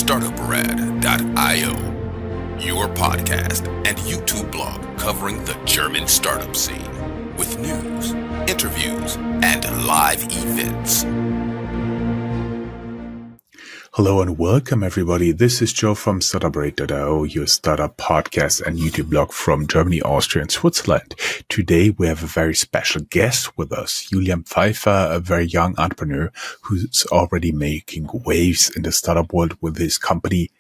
Startuprad.io, your podcast and YouTube blog covering the German startup scene with news, interviews, and live events. Hello and welcome everybody. This is Joe from Startuprad.io, your startup podcast and YouTube blog from Germany, Austria, and Switzerland. Today we have a very special guest with us, Julian Pfeiffer, a very young entrepreneur who's already making waves in the startup world with his company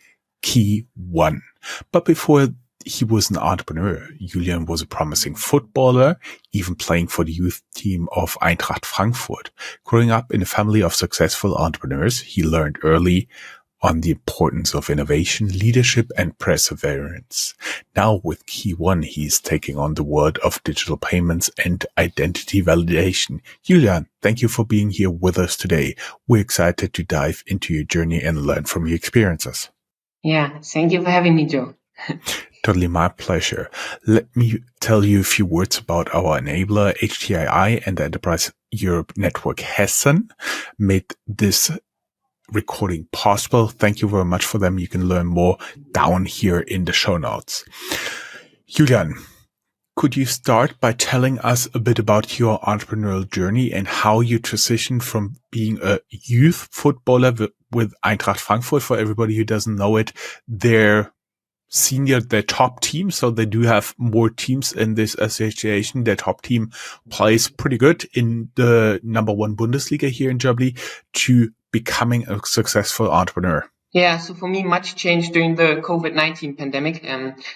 KeyOne. But before he was an entrepreneur, Julian was a promising footballer, even playing for the youth team of Eintracht Frankfurt. Growing up in a family of successful entrepreneurs, he learned early on the importance of innovation, leadership, and perseverance. Now with KeyOne, he's taking on the world of digital payments and identity validation. Julian, thank you for being here with us today. We're excited to dive into your journey and learn from your experiences. Yeah, thank you for having me, Joe. Totally my pleasure. Let me tell you a few words about our enabler. HTII and the Enterprise Europe Network Hessen made this recording possible. Thank you very much for them. You can learn more down here in the show notes. Julian, could you start by telling us a bit about your entrepreneurial journey and how you transitioned from being a youth footballer with Eintracht Frankfurt? For everybody who doesn't know it, their top team, so they do have more teams in this association. Their top team plays pretty good in the number one Bundesliga here in Germany, to becoming a successful entrepreneur. Yeah, so for me, much changed during the COVID-19 pandemic.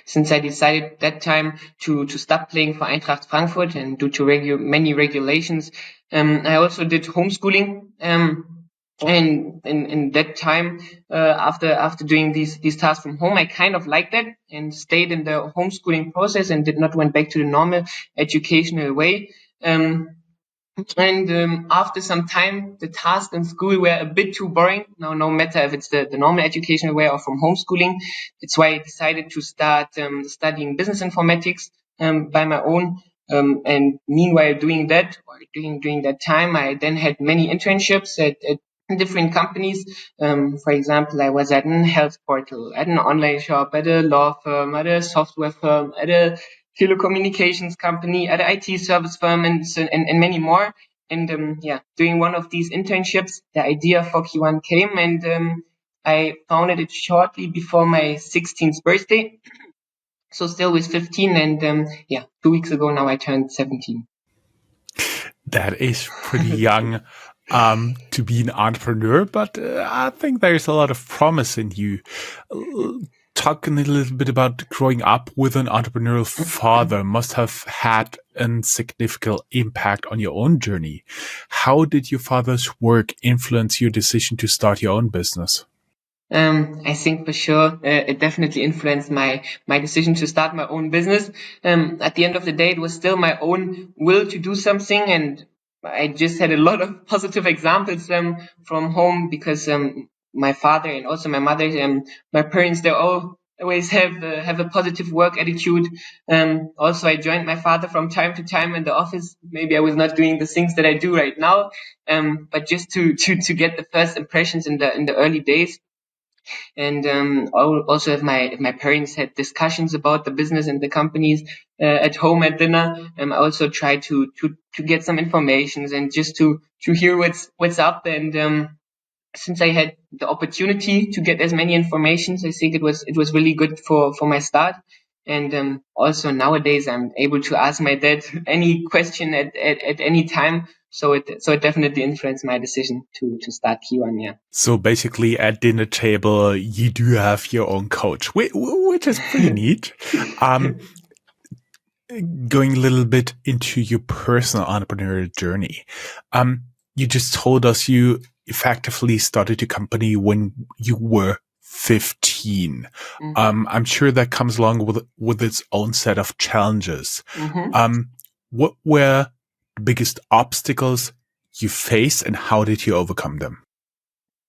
Since I decided that time to stop playing for Eintracht Frankfurt, and due to many regulations, I also did homeschooling. And in that time, after doing these tasks from home, I kind of liked that and stayed in the homeschooling process and did not went back to the normal educational way. After some time, the tasks in school were a bit too boring. Now, no matter if it's the normal educational way or from homeschooling, that's why I decided to start studying business informatics by my own. And meanwhile, during that time, I then had many internships at different companies. For example, I was at an health portal, at an online shop, at a law firm, at a software firm, at a telecommunications company, at an IT service firm, and many more. And during one of these internships, the idea for KeyOne came, and I founded it shortly before my 16th birthday. So still with 15, and 2 weeks ago now I turned 17. That is pretty young to be an entrepreneur, but I think there's a lot of promise in you. Talking a little bit about growing up with an entrepreneurial father must have had a significant impact on your own journey. How did your father's work influence your decision to start your own business? I think for sure it definitely influenced my decision to start my own business. At the end of the day, it was still my own will to do something, and I just had a lot of positive examples from home, because my father and also my mother, my parents, they always have a positive work attitude. Also, I joined my father from time to time in the office. Maybe I was not doing the things that I do right now, but just to get the first impressions in the early days. And also, if my parents had discussions about the business and the companies at home at dinner, I also try to get some information and just to hear what's up. And since I had the opportunity to get as many informations, I think it was really good for my start. And also nowadays I'm able to ask my dad any question at any time. So it definitely influenced my decision to start KeyOne, yeah. So basically at dinner table, you do have your own coach, which is pretty neat. Going a little bit into your personal entrepreneurial journey. You just told us you effectively started your company when you were 15. Mm-hmm. I'm sure that comes along with its own set of challenges. Mm-hmm. What were the biggest obstacles you faced and how did you overcome them?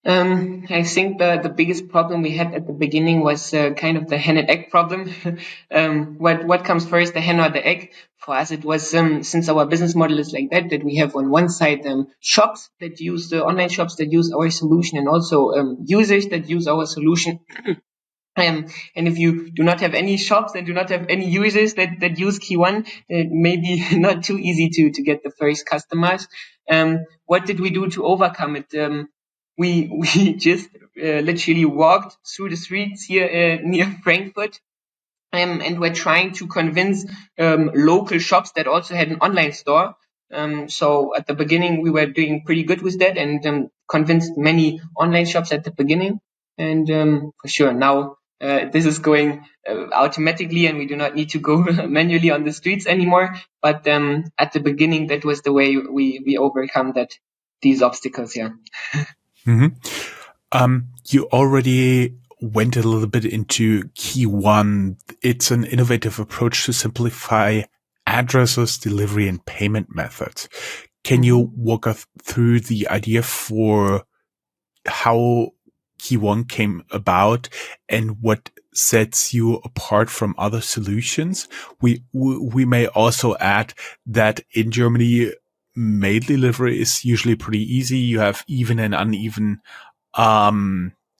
I think the biggest problem we had at the beginning was kind of the hen and egg problem. What comes first, the hen or the egg? For us, it was since our business model is like that we have on one side shops that use the online shops that use our solution, and also users that use our solution. And if you do not have any shops and do not have any users that use KeyOne, it may be not too easy to get the first customers. What did we do to overcome it? We just literally walked through the streets here near Frankfurt, and we're trying to convince local shops that also had an online store. So at the beginning, we were doing pretty good with that, and convinced many online shops at the beginning. And for sure, now this is going automatically, and we do not need to go manually on the streets anymore. But at the beginning, that was the way we overcome these obstacles. Yeah. You already went a little bit into KeyOne. It's an innovative approach to simplify addresses, delivery, and payment methods. Can you walk us through the idea for how KeyOne came about and what sets you apart from other solutions? We may also add that in Germany, mail delivery is usually pretty easy. You have even and uneven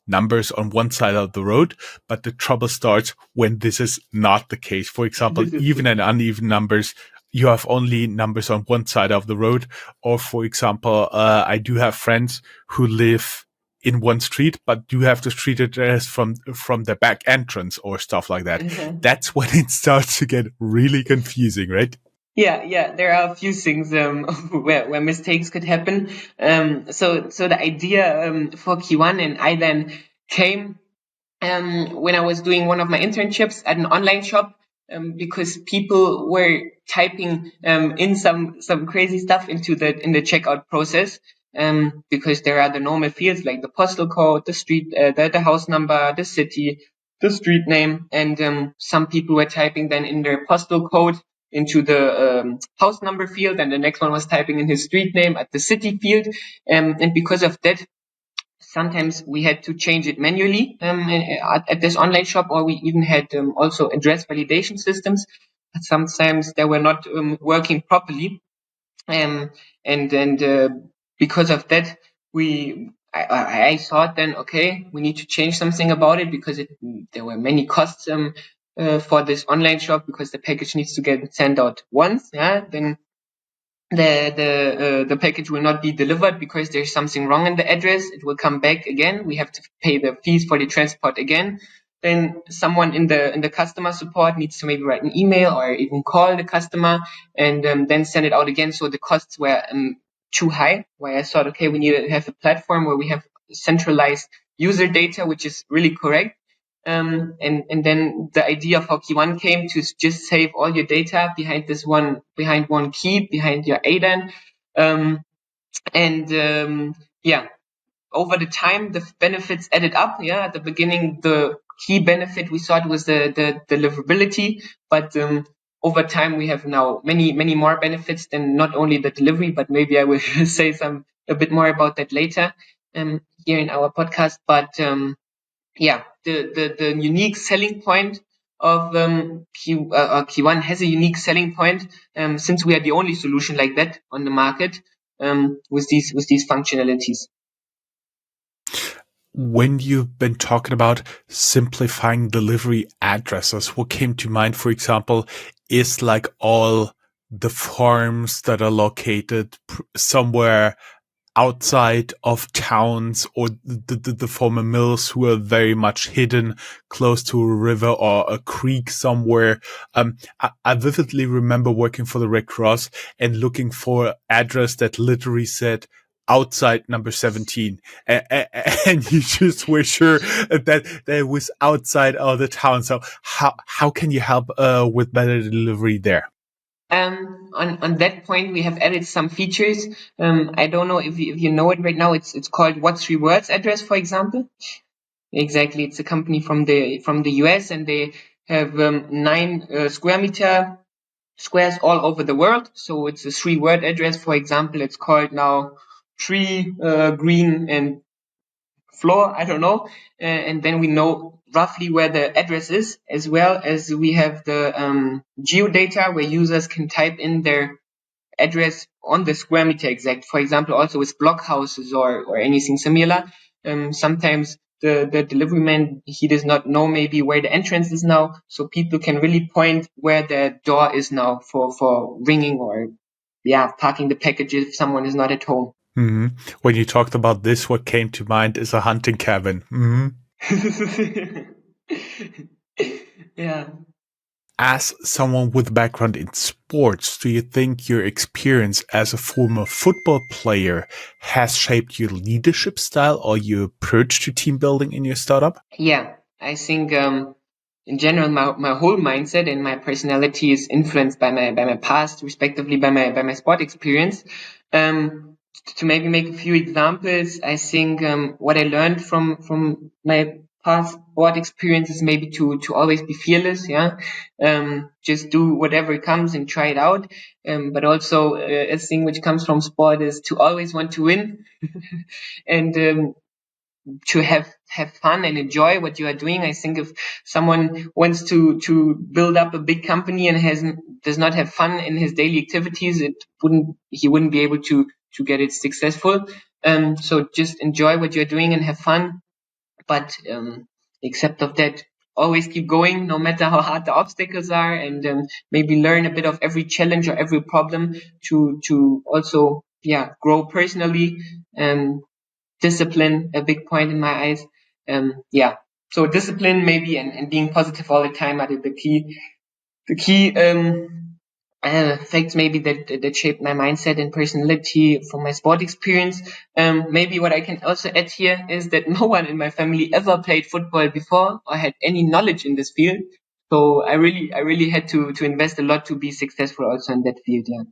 numbers on one side of the road, but the trouble starts when this is not the case. For example, even and uneven numbers, you have only numbers on one side of the road. Or for example, I do have friends who live in one street, but do have the street address from the back entrance or stuff like that. Mm-hmm. That's when it starts to get really confusing, right? Yeah, there are a few things where mistakes could happen. So the idea for KeyOne and IDAN came when I was doing one of my internships at an online shop, because people were typing in some crazy stuff in the checkout process. Because there are the normal fields like the postal code, the street, the house number, the city, the street name, and some people were typing then in their postal code into the house number field, and the next one was typing in his street name at the city field. And because of that, sometimes we had to change it manually at this online shop, or we even had also address validation systems. But sometimes they were not working properly. And because of that, I thought then, okay, we need to change something about it, because there were many costs for this online shop, because the package needs to get sent out once. Yeah, then the package will not be delivered because there's something wrong in the address. It will come back again. We have to pay the fees for the transport again. Then someone in the customer support needs to maybe write an email or even call the customer, and then send it out again. So the costs were too high, where I thought, okay, we need to have a platform where we have centralized user data, which is really correct. And then the idea for KeyOne came to just save all your data behind one key, behind your IDAN. Over the time, the benefits added up. Yeah, at the beginning, the key benefit we thought was the deliverability, but over time, we have now many more benefits than not only the delivery, but maybe I will say a bit more about that later here in our podcast. But the unique selling point of KeyOne has a unique selling point, since we are the only solution like that on the market with these functionalities. When you've been talking about simplifying delivery addresses, what came to mind, for example, is like all the farms that are located somewhere outside of towns, or the former mills who are very much hidden close to a river or a creek somewhere. I vividly remember working for the Red Cross and looking for an address that literally said outside number 17, and you just were sure that it was outside of the town. So how can you help with better delivery there? On that point, we have added some features. I don't know if you know it right now. It's called What 3 Words address, for example. Exactly, it's a company from the US, and they have 9 squares all over the world. So it's a 3-word address. For example, it's called now tree, green, and floor, I don't know, and then we know roughly where the address is, as well as we have the geodata where users can type in their address on the square meter exact. For example, also with block houses or anything similar. Sometimes the delivery man, he does not know maybe where the entrance is now, so people can really point where the door is now for ringing or parking the package if someone is not at home. Mm-hmm. When you talked about this, what came to mind is a hunting cabin. Mm-hmm. Yeah. As someone with a background in sports, do you think your experience as a former football player has shaped your leadership style or your approach to team building in your startup? Yeah, I think in general my whole mindset and my personality is influenced by my past, respectively by my sport experience. To maybe make a few examples, I think what I learned from my past sport experience is maybe to always be fearless, just do whatever comes and try it out. But also a thing which comes from sport is to always want to win and to have fun and enjoy what you are doing. I think if someone wants to build up a big company and does not have fun in his daily activities, he wouldn't be able to get it successful. So just enjoy what you're doing and have fun. But except of that, always keep going, no matter how hard the obstacles are, and maybe learn a bit of every challenge or every problem to also grow personally. Discipline, a big point in my eyes. So discipline maybe and being positive all the time are the key facts maybe that shaped my mindset and personality from my sport experience. Maybe what I can also add here is that no one in my family ever played football before or had any knowledge in this field. So I really had to invest a lot to be successful also in that field. Yeah.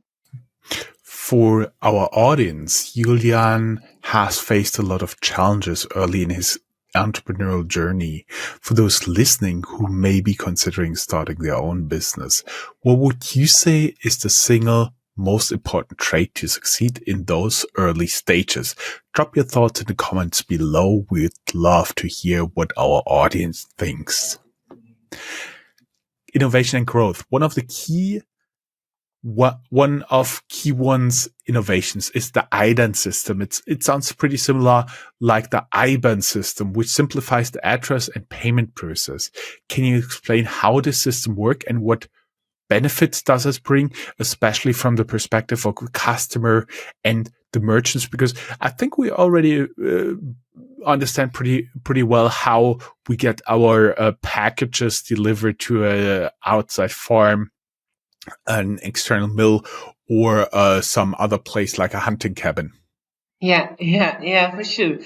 For our audience, Julian has faced a lot of challenges early in his entrepreneurial journey. For those listening who may be considering starting their own business, what would you say is the single most important trait to succeed in those early stages? Drop your thoughts in the comments below. We'd love to hear what our audience thinks. Innovation and growth. One of KeyOne's innovations is the IDAN system. It sounds pretty similar like the IBAN system, which simplifies the address and payment process. Can you explain how this system works and what benefits does it bring, especially from the perspective of the customer and the merchants? Because I think we already understand pretty well how we get our packages delivered to a outside farm, an external mill, or some other place like a hunting cabin. Yeah, for sure.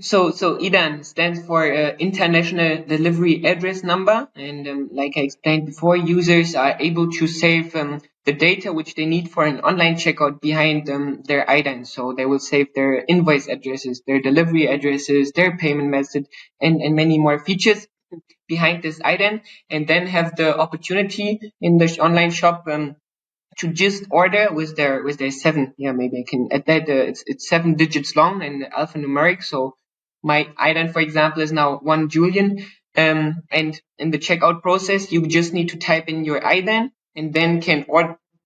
So IDAN stands for International Delivery Address Number, and like I explained before, users are able to save the data which they need for an online checkout behind their IDAN. So they will save their invoice addresses, their delivery addresses, their payment method, and many more features behind this IDAN, and then have the opportunity in the online shop to just order with their seven. Yeah, maybe I can add that. It's 7 digits long and alphanumeric. So my IDAN, for example, is now 1 Julian. And in the checkout process, you just need to type in your IDAN and then can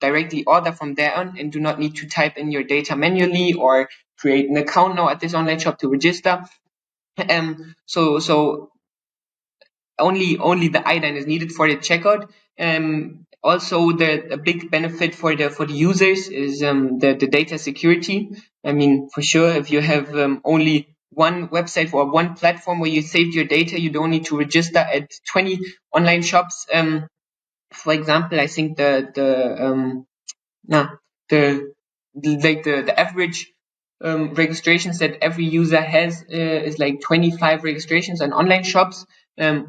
directly order from there on, and do not need to type in your data manually or create an account now at this online shop to register. So only the IDAN is needed for the checkout. Also, a big benefit for the users is the data security. I mean, for sure, if you have only one website or one platform where you saved your data, you don't need to register at 20 online shops. For example, I think the average registrations that every user has is like 25 registrations on online shops.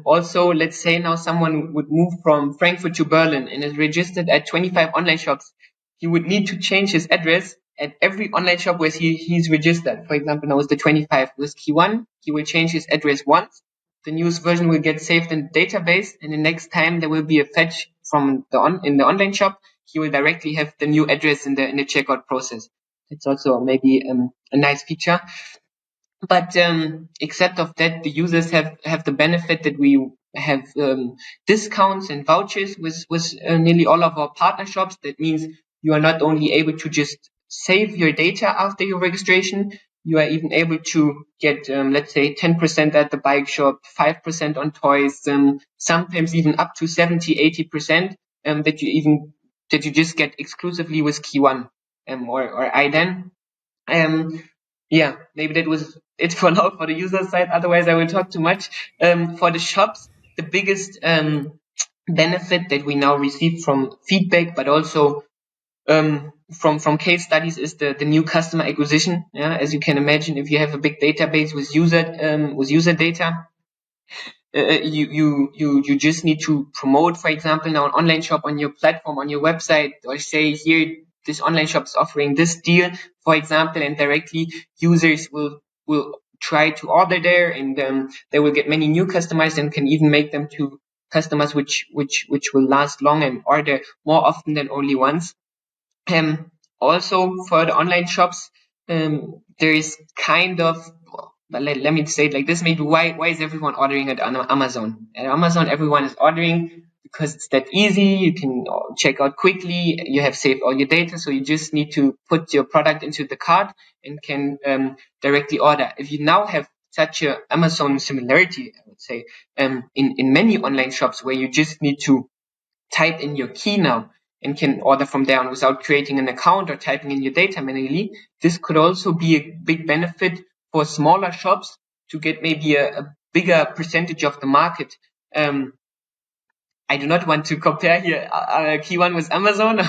Also, let's say now someone would move from Frankfurt to Berlin and is registered at 25 online shops. He would need to change his address at every online shop where he's registered. For example, now it's the 25 with KeyOne. He will change his address once. The newest version will get saved in the database, and the next time there will be a fetch from in the online shop, he will directly have the new address in the checkout process. It's also maybe a nice feature. But except of that, the users have the benefit that we have discounts and vouchers with nearly all of our partner shops. That means you are not only able to just save your data after your registration, you are even able to get, let's say, 10% at the bike shop, 5% on toys, sometimes even up to 70-80% that you just get exclusively with KeyOne or IDAN. Yeah, maybe that was it for now for the user side. Otherwise, I will talk too much. For the shops, the biggest benefit that we now receive from feedback, but also from case studies, is the new customer acquisition. Yeah, as you can imagine, if you have a big database with user data, you just need to promote, for example, now an online shop on your platform, on your website, or say here this online shop is offering this deal, for example, and directly users will try to order there, and they will get many new customers and can even make them to customers which will last long and order more often than only once. Also for the online shops, there is kind of, but let me say it like this, maybe why is everyone ordering it on Amazon? At Amazon, everyone is ordering because it's that easy. You can check out quickly. You have saved all your data, so you just need to put your product into the cart and can directly order. If you now have such a Amazon similarity, I would say, in many online shops where you just need to type in your key now and can order from there on without creating an account or typing in your data manually, this could also be a big benefit for smaller shops to get maybe a bigger percentage of the market. I do not want to compare here KeyOne with Amazon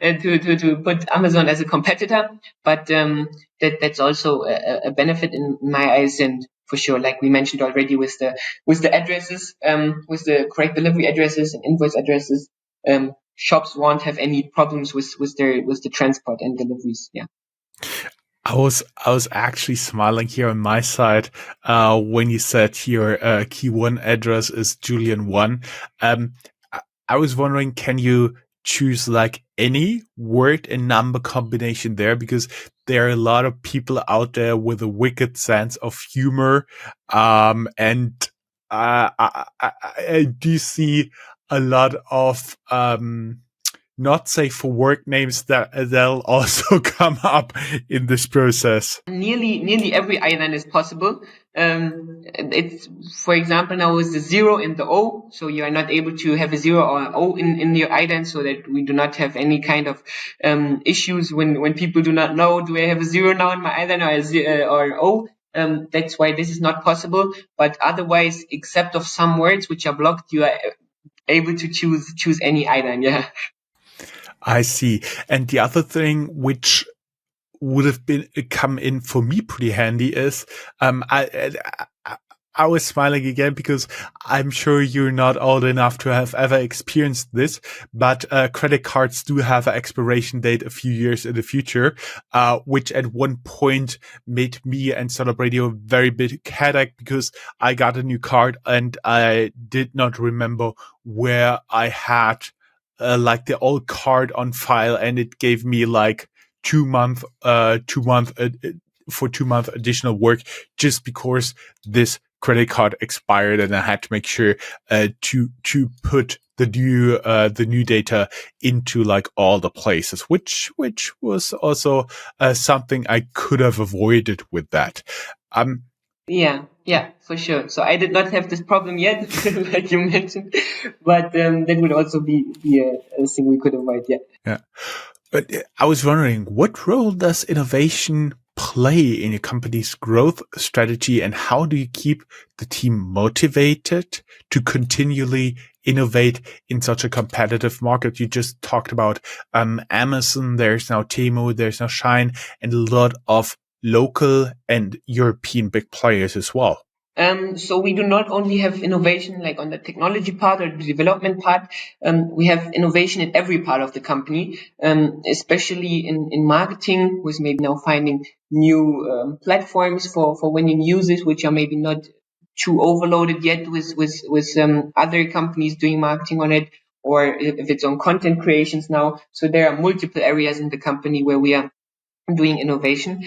and to put Amazon as a competitor, but that's also a benefit in my eyes. And for sure, like we mentioned already, with the addresses, with the correct delivery addresses and invoice addresses, shops won't have any problems with the transport and deliveries. Yeah. I was actually smiling here on my side when you said your key1 address is Julian1. I was wondering, can you choose like any word and number combination there? Because there are a lot of people out there with a wicked sense of humor, and I do see a lot of not safe for work names that'll also come up in this process. Nearly every IDAN is possible. It's, for example, now with the 0 and the O, so you are not able to have a 0 or an O in your IDAN, so that we do not have any kind of issues when people do not know, do I have a 0 now in my IDAN or O? That's why this is not possible. But otherwise, except of some words which are blocked, you are able to choose any IDAN. Yeah. I see. And the other thing which would have been come in for me pretty handy is I was smiling again because I'm sure you're not old enough to have ever experienced this, but credit cards do have an expiration date a few years in the future, which at one point made me and Startuprad.io a very big headache because I got a new card and I did not remember where I had like the old card on file, and it gave me like 2 month for 2 month additional work just because this credit card expired, and I had to make sure to put the new data into like all the places, which was also something I could have avoided with that. Yeah, for sure. So I did not have this problem yet, like you mentioned, but that would also be a thing we could avoid. Yeah. Yeah. But I was wondering, what role does innovation play in your company's growth strategy, and how do you keep the team motivated to continually innovate in such a competitive market? You just talked about Amazon, there's now Temu, there's now Shine, and a lot of local and European big players as well. So we do not only have innovation like on the technology part or the development part. We have innovation in every part of the company, especially in marketing, with maybe now finding new platforms for winning users, which are maybe not too overloaded yet with other companies doing marketing on it, or if it's on content creations now. So there are multiple areas in the company where we are doing innovation.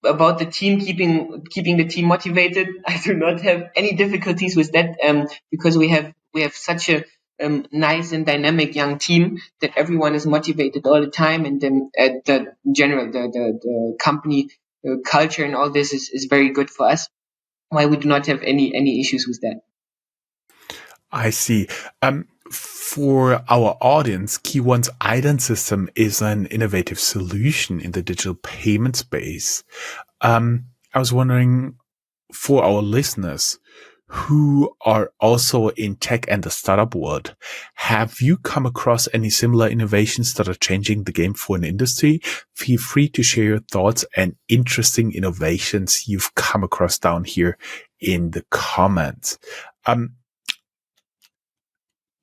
about the team, keeping the team motivated, I do not have any difficulties with that, because we have such a nice and dynamic young team that everyone is motivated all the time, and then the general the company culture and all this is very good for us. Why we do not have any issues with that. I see. For our audience, KeyOne's IDAN system is an innovative solution in the digital payment space. I was wondering, for our listeners who are also in tech and the startup world, have you come across any similar innovations that are changing the game for an industry? Feel free to share your thoughts and interesting innovations you've come across down here in the comments.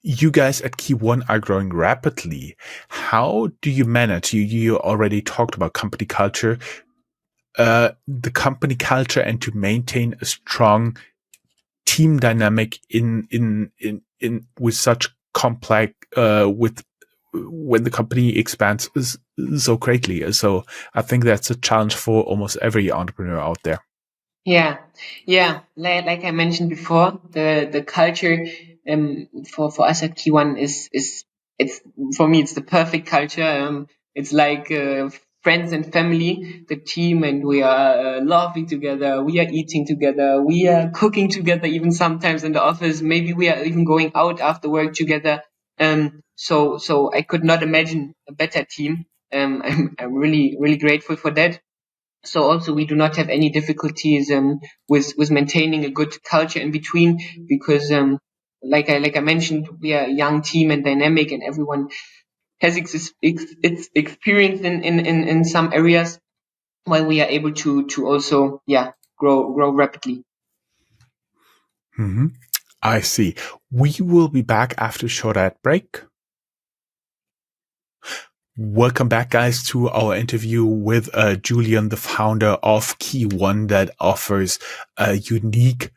You guys at KeyOne are growing rapidly. How do you manage? You already talked about company culture, the company culture, and to maintain a strong team dynamic in with such complex with when the company expands so greatly. So I think that's a challenge for almost every entrepreneur out there. Yeah, like I mentioned before, the culture for us at KeyOne is it's for me it's the perfect culture. It's like friends and family, the team, and we are laughing together, we are eating together, we are cooking together, even sometimes in the office. Maybe we are even going out after work together. So I could not imagine a better team. I'm really grateful for that. So also we do not have any difficulties with maintaining a good culture in between, because like I mentioned, we are a young team and dynamic, and everyone has its experience in some areas, while we are able to also grow rapidly. Mm-hmm. I see. We will be back after a short ad break. Welcome back, guys, to our interview with Julian, the founder of KeyOne, that offers a unique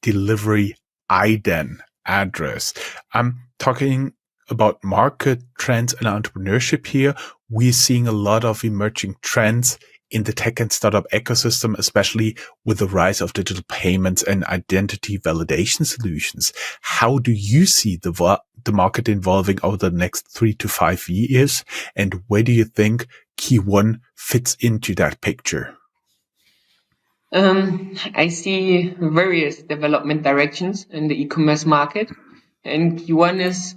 delivery IDAN address. I'm talking about market trends and entrepreneurship here. We're seeing a lot of emerging trends in the tech and startup ecosystem, especially with the rise of digital payments and identity validation solutions. How do you see the market evolving over the next 3 to 5 years? And where do you think KeyOne fits into that picture? I see various development directions in the e-commerce market, and KeyOne is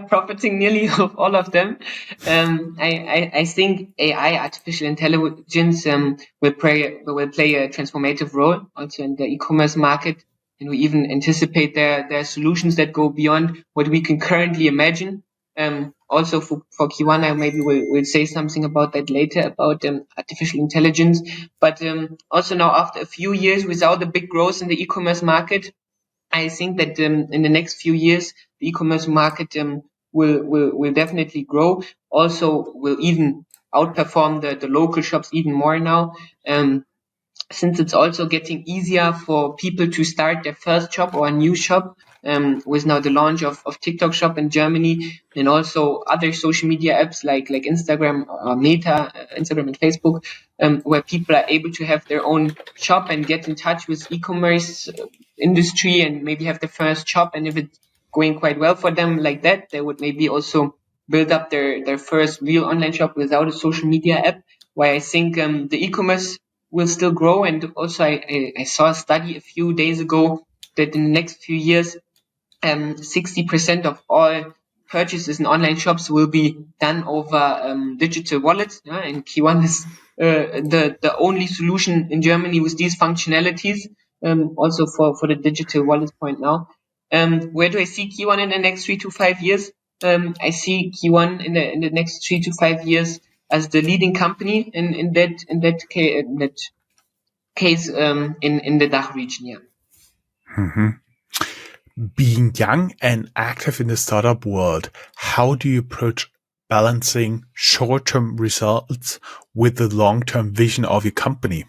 profiting nearly of all of them. I think AI, artificial intelligence, will play a transformative role also in the e-commerce market, and we even anticipate there are solutions that go beyond what we can currently imagine. Also for KeyOne, I maybe will say something about that later, about artificial intelligence. But also now, after a few years without a big growth in the e-commerce market, I think that in the next few years, the e-commerce market will definitely grow. Also, will even outperform the local shops even more now. Since it's also getting easier for people to start their first shop or a new shop, with now the launch of TikTok Shop in Germany, and also other social media apps like Instagram or Meta, Instagram and Facebook, where people are able to have their own shop and get in touch with e-commerce industry and maybe have the first shop. And if it's going quite well for them like that, they would maybe also build up their first real online shop without a social media app. Why I think the e-commerce will still grow. And also I saw a study a few days ago that in the next few years, 60% of all purchases in online shops will be done over digital wallets. And KeyOne is the only solution in Germany with these functionalities, also for the digital wallet point now. Where do I see KeyOne in the next 3 to 5 years? I see KeyOne in the next 3 to 5 years as the leading company in that case in the DACH region. Yeah. Mm-hmm. Being young and active in the startup world, how do you approach balancing short-term results with the long-term vision of your company?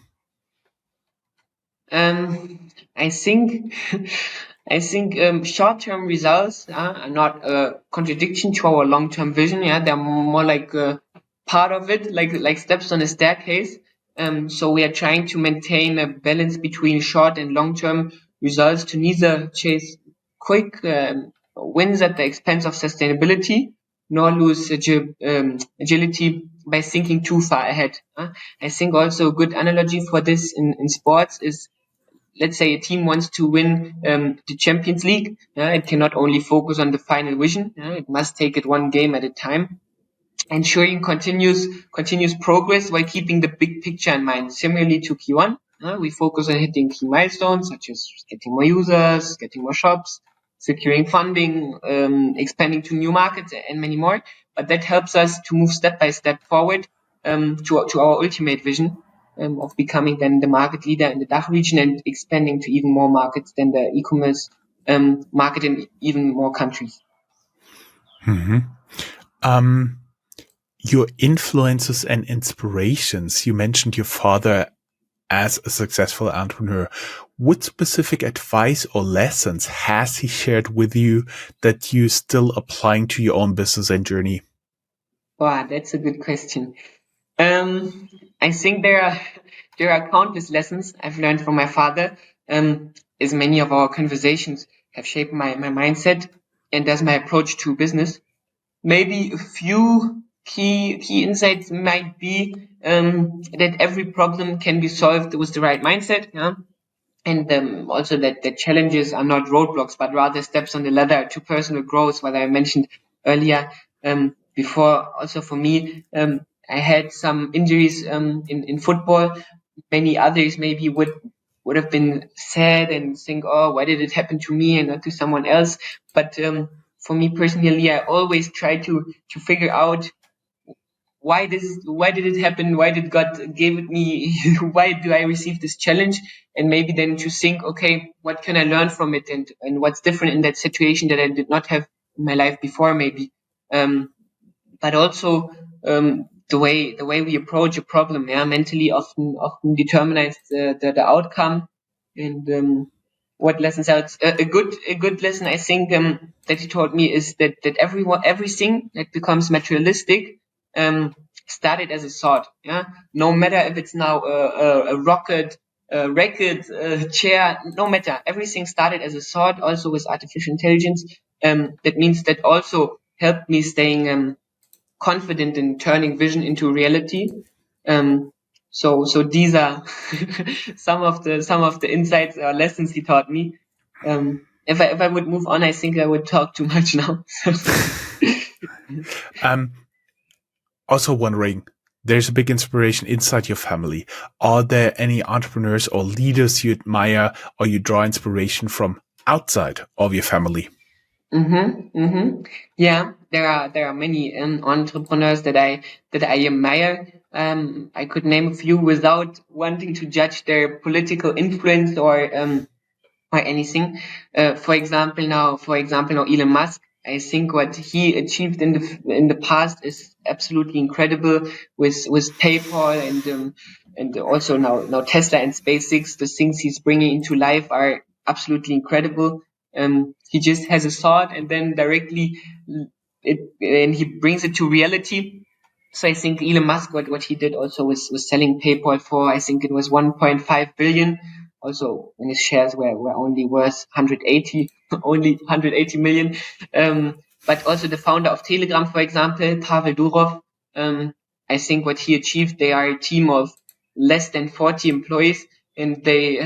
I think short-term results are not a contradiction to our long-term vision. Yeah, they're more like a part of it, like steps on a staircase. So we are trying to maintain a balance between short and long-term results to neither chase quick wins at the expense of sustainability, nor lose agility by thinking too far ahead. I think also a good analogy for this in sports is, let's say a team wants to win the Champions League. It cannot only focus on the final vision. It must take it one game at a time, ensuring continuous progress while keeping the big picture in mind. Similarly to KeyOne, we focus on hitting key milestones such as getting more users, getting more shops, securing funding, expanding to new markets, and many more. But that helps us to move step by step forward to our ultimate vision of becoming then the market leader in the DACH region and expanding to even more markets than the e-commerce market in even more countries. Your influences and inspirations. You mentioned your father as a successful entrepreneur. What specific advice or lessons has he shared with you that you still applying to your own business and journey? Wow, that's a good question. I think there are countless lessons I've learned from my father, as many of our conversations have shaped my mindset and thus my approach to business. Maybe a few key insights might be that every problem can be solved with the right mindset, yeah? And also that the challenges are not roadblocks, but rather steps on the ladder to personal growth, what I mentioned earlier. Before, also for me, I had some injuries in football. Many others maybe would have been sad and think, oh, why did it happen to me and not to someone else? But for me personally, I always try to figure out why did it happen? Why did God give it me? Why do I receive this challenge? And maybe then to think, okay, what can I learn from it, and what's different in that situation that I did not have in my life before, maybe. But also the way we approach a problem, yeah, mentally often determines the outcome. And what lessons out? A good lesson I think that he taught me is that everything that becomes materialistic started as a thought. Yeah, no matter if it's now a rocket, a racket, a chair, no matter. Everything started as a thought. Also with artificial intelligence, that means that also helped me staying confident in turning vision into reality. So these are some of the insights or lessons he taught me. If I would move on, I think I would talk too much now. Also wondering, there's a big inspiration inside your family. Are there any entrepreneurs or leaders you admire or you draw inspiration from outside of your family? Yeah, there are many entrepreneurs that I admire. I could name a few without wanting to judge their political influence or anything. For example, now Elon Musk. I think what he achieved in the past is absolutely incredible with PayPal and also now Tesla and SpaceX. The things he's bringing into life are absolutely incredible. He just has a thought and then directly and he brings it to reality. So I think Elon Musk, what he did also was selling PayPal for, I think it was 1.5 billion. Also, when his shares were only worth 180, only 180 million. But also the founder of Telegram, for example, Pavel Durov, I think what he achieved, they are a team of less than 40 employees, and they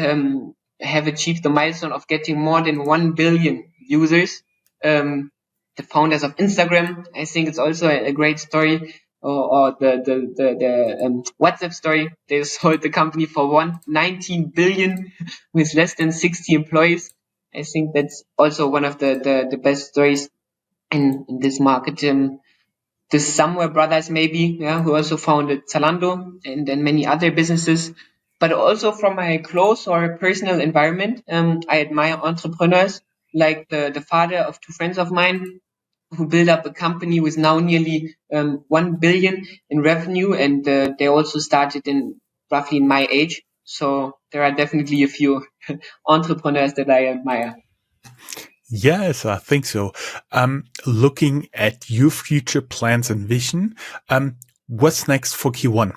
have achieved the milestone of getting more than 1 billion users. The founders of Instagram, I think it's also a great story. Or the WhatsApp story. They sold the company for 19 billion with less than 60 employees. I think that's also one of the best stories in this market. The Somewhere brothers, maybe, yeah, who also founded Zalando and many other businesses. But also from my close or personal environment, I admire entrepreneurs like the father of two friends of mine, who built up a company with now nearly 1 billion in revenue, and they also started in roughly in my age. So there are definitely a few entrepreneurs that I admire. Yes, I think so. Looking at your future plans and vision, what's next for KeyOne?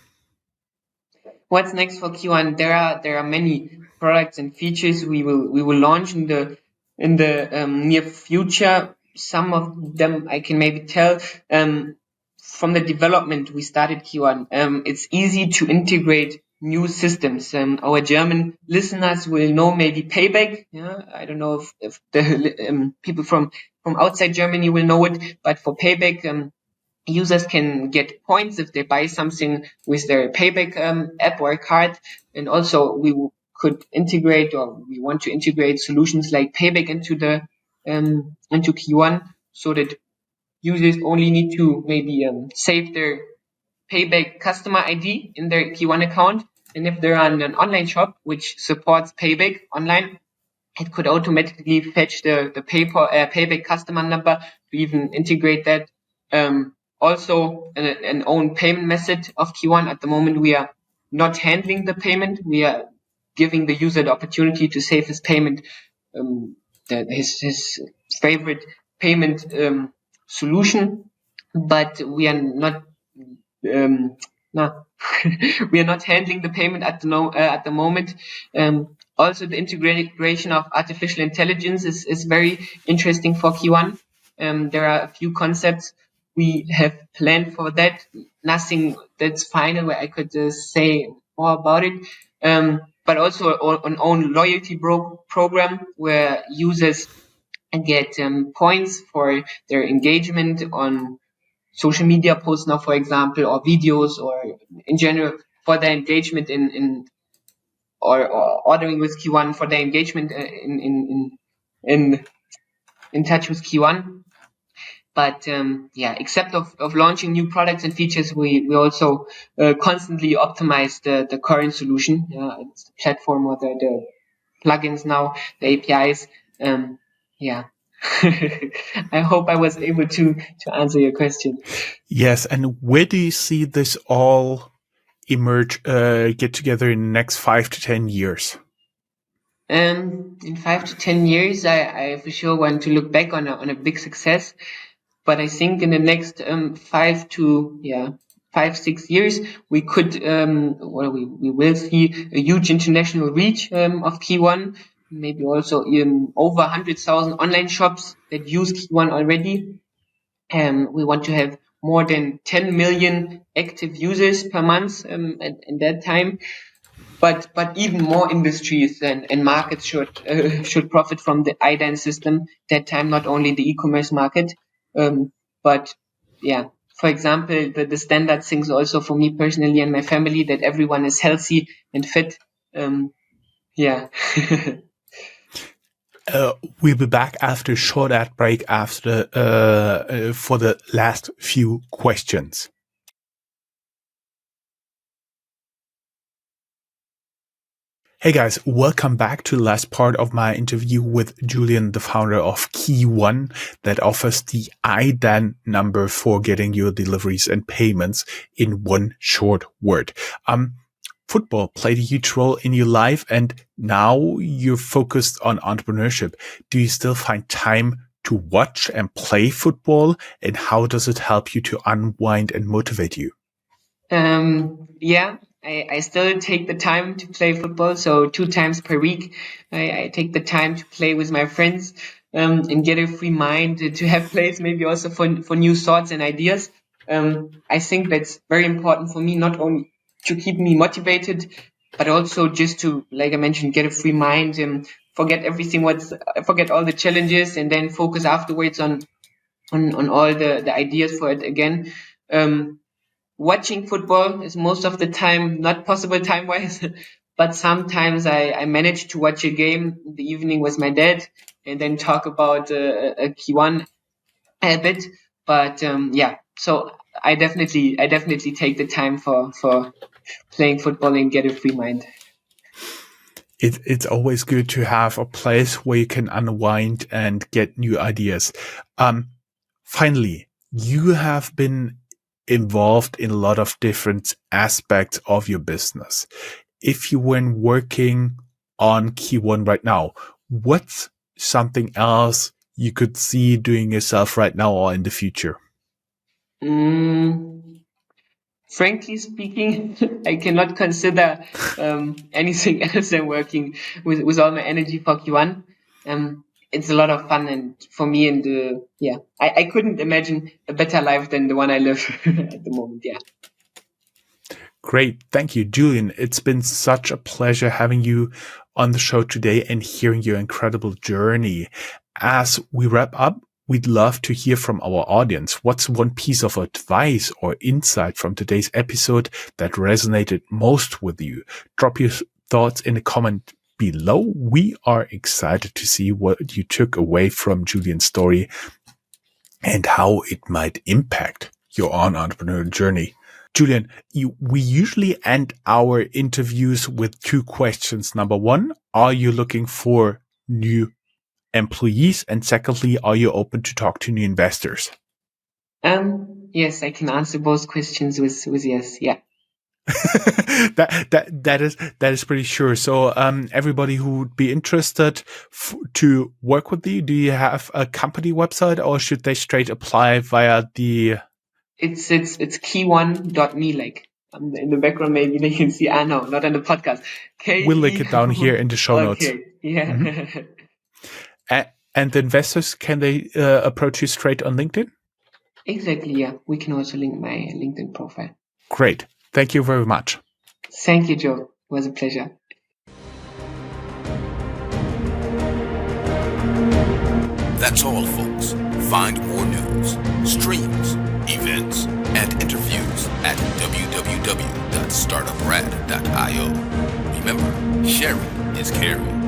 What's next for KeyOne? There are many products and features we will launch in the near future. Some of them I can maybe tell. From the development we started KeyOne, it's easy to integrate new systems. Our German listeners will know maybe Payback. Yeah, I don't know if the people from outside Germany will know it, but for Payback, users can get points if they buy something with their Payback app or card. And also we could integrate, or we want to integrate solutions like Payback into the into KeyOne, so that users only need to maybe save their Payback customer ID in their KeyOne account. And if they're on an online shop which supports Payback online, it could automatically fetch the Payback customer number to even integrate that. Also, an own payment method of KeyOne. At the moment, we are not handling the payment. We are giving the user the opportunity to save his payment, his favorite payment solution, but we are not no, we are not handling the payment at the moment. Also, the integration of artificial intelligence is very interesting for KeyOne. There are a few concepts we have planned for that. Nothing that's final where I could say more about it. But also an own loyalty program where users get points for their engagement on social media posts now, for example, or videos, or in general for their engagement or ordering with KeyOne, for their engagement in touch with KeyOne. But except of launching new products and features, we also constantly optimize the current solution, it's the platform or the plugins now, the APIs. I hope I was able to answer your question. Yes, and where do you see this all get together in the next 5 to 10 years? In 5 to 10 years, I for sure want to look back on a big success. But I think in the next 5-6 years, we could we will see a huge international reach of KeyOne. Maybe also over 100,000 online shops that use KeyOne already. We want to have more than 10 million active users per month at that time. But even more industries and markets should profit from the IDAN system that time, not only the e-commerce market. But for example, the standard things also for me personally and my family, that everyone is healthy and fit. We'll be back after a short ad break after for the last few questions. Hey guys, welcome back to the last part of my interview with Julian, the founder of KeyOne, that offers the IDAN number for getting your deliveries and payments in one short word. Football played a huge role in your life, and now you're focused on entrepreneurship. Do you still find time to watch and play football, and how does it help you to unwind and motivate you? I still take the time to play football. So 2 times per week, I take the time to play with my friends and get a free mind to have plays, maybe also for new thoughts and ideas. I think that's very important for me, not only to keep me motivated, but also just to, like I mentioned, get a free mind and forget all the challenges, and then focus afterwards on all the ideas for it again. Watching football is most of the time not possible time-wise, but sometimes I manage to watch a game in the evening with my dad and then talk about a KeyOne a bit. But so I definitely take the time for playing football and get a free mind. It's always good to have a place where you can unwind and get new ideas. Finally, you have been involved in a lot of different aspects of your business. If you weren't working on KeyOne right now, what's something else you could see doing yourself right now or in the future? frankly speaking, I cannot consider anything else than working with all my energy for KeyOne. It's a lot of fun, and for me, and I couldn't imagine a better life than the one I live at the moment. Yeah. Great. Thank you, Julian. It's been such a pleasure having you on the show today and hearing your incredible journey. As we wrap up, we'd love to hear from our audience. What's one piece of advice or insight from today's episode that resonated most with you? Drop your thoughts in a comment below. We are excited to see what you took away from Julian's story and how it might impact your own entrepreneurial journey. Julian, we usually end our interviews with 2 questions. Number 1, are you looking for new employees? And secondly, are you open to talk to new investors? Yes, I can answer both questions with yes. Yeah. that is pretty sure. So, everybody who would be interested to work with you, do you have a company website, or should they straight apply via the? It's KeyOne.me, like in the background. Maybe they can see. No, not on the podcast. We'll link it down here in the show notes. Okay. Yeah. Mm-hmm. And the investors, can they approach you straight on LinkedIn? Exactly. Yeah. We can also link my LinkedIn profile. Great. Thank you very much. Thank you, Joe. It was a pleasure. That's all, folks. Find more news, streams, events, and interviews at www.Startuprad.io. Remember, sharing is caring.